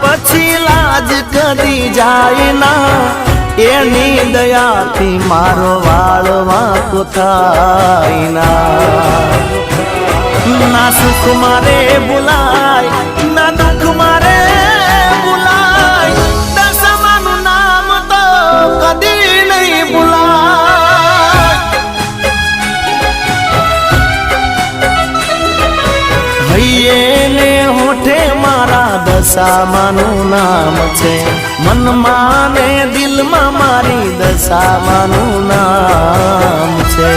પછી લાજ કદી જાય ના એની દયાથી મારો વાળ વાંકો થાય ના સુખ મારે ભૂલાય ના દુઃખ મારે ભૂલાય દશામાનું નામ તો કદી નહીં ભૂલાય હૈયે ને હોઠે મારા દશામાનું નામ છે મનમાં ને દિલમાં મારી દશામાનું નામ છે।